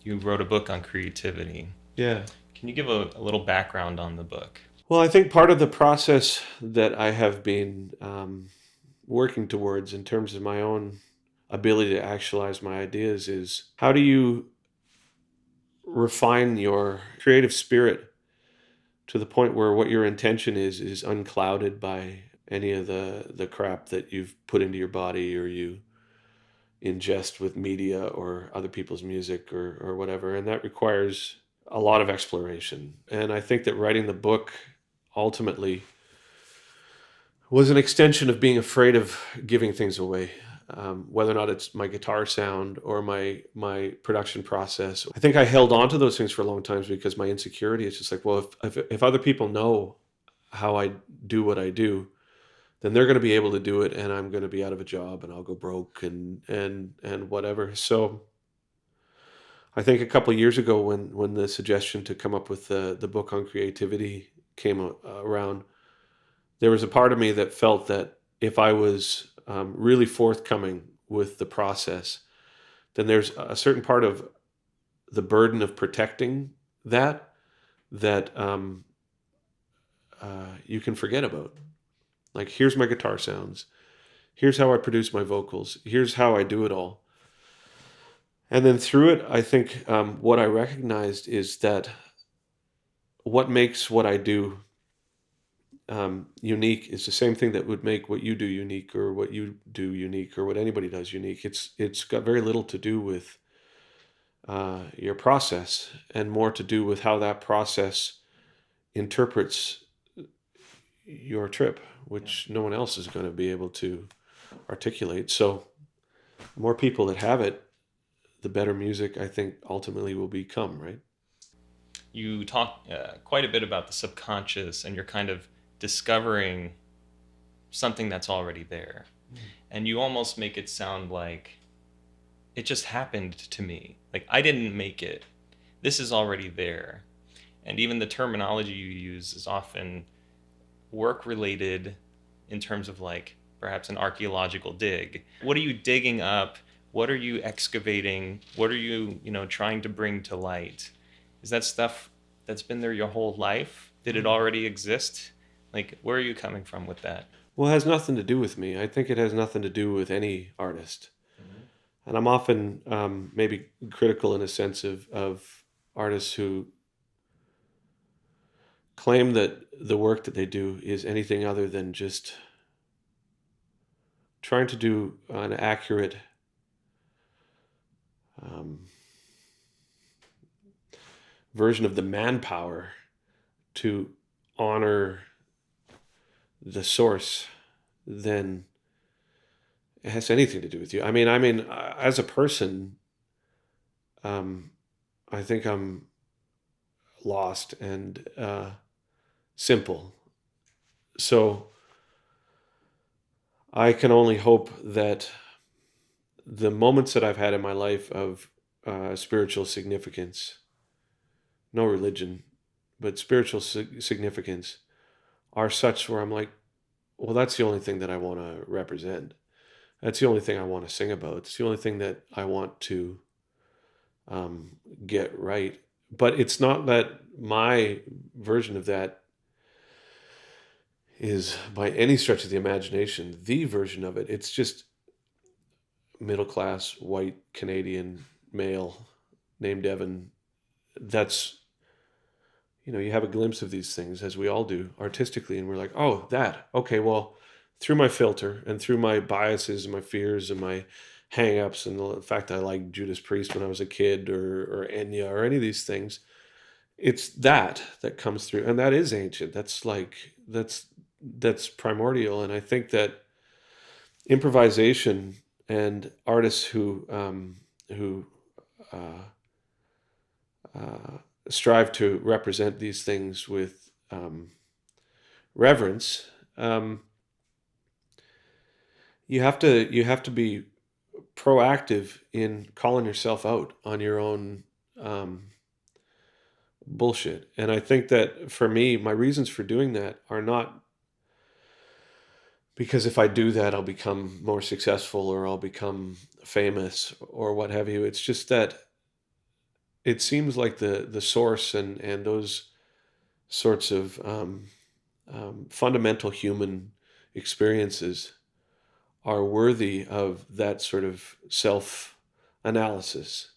You wrote a book on creativity. Yeah. Can you give a little background on the book? Well, I think part of the process that I have been working towards in terms of my own ability to actualize my ideas is how do you refine your creative spirit to the point where what your intention is unclouded by any of the crap that you've put into your body or you ingest with media or other people's music or whatever. And that requires a lot of exploration. And I think that writing the book ultimately was an extension of being afraid of giving things away. Whether or not it's my guitar sound or my production process, I think I held on to those things for a long time because my insecurity is just like, well, if other people know how I do what I do, then they're going to be able to do it, and I'm going to be out of a job, and I'll go broke, and whatever. So I think a couple of years ago, when the suggestion to come up with the book on creativity came around, there was a part of me that felt that if I was really forthcoming with the process, then there's a certain part of the burden of protecting that you can forget about. Like, here's my guitar sounds. Here's how I produce my vocals. Here's how I do it all. And then through it, I think what I recognized is that what makes what I do unique is the same thing that would make what you do unique or what you do unique or what anybody does unique. It's got very little to do with your process and more to do with how that process interprets your trip, Yeah. which no one else is going to be able to articulate. So the more people that have it, the better music I think ultimately will become, right? You talk quite a bit about the subconscious, and you're kind of discovering something that's already there. And you almost make it sound like it just happened to me. Like, I didn't make it. This is already there. And even the terminology you use is often work related in terms of like perhaps an archaeological dig. What are you digging up? What are you excavating? What are you, trying to bring to light? Is that stuff that's been there your whole life? Did it already exist? Like, where are you coming from with that? Well, it has nothing to do with me. I think it has nothing to do with any artist. Mm-hmm. And I'm often maybe critical in a sense of artists who claim that the work that they do is anything other than just trying to do an accurate um, version of the manpower to honor the source, then it has anything to do with you. I mean, as a person, um, I think I'm lost and simple. So I can only hope that the moments that I've had in my life of spiritual significance, no religion, but spiritual significance, are such where I'm like, well, that's the only thing that I want to represent. That's the only thing I want to sing about. It's the only thing that I want to um, get right. But it's not that my version of that is by any stretch of the imagination the version of it. It's just middle class white Canadian male named Devin. That's, you have a glimpse of these things as we all do artistically, and we're like, oh, that, okay, well, through my filter and through my biases and my fears and my hang-ups and the fact that I liked Judas Priest when I was a kid or Enya or any of these things, it's that comes through, and that is ancient. That's primordial, and I think that improvisation and artists who uh, uh, strive to represent these things with reverence. You have to be proactive in calling yourself out on your own um, bullshit. And I think that for me, my reasons for doing that are not because if I do that, I'll become more successful or I'll become famous or what have you. It's just that it seems like the source and those sorts of fundamental human experiences are worthy of that sort of self analysis.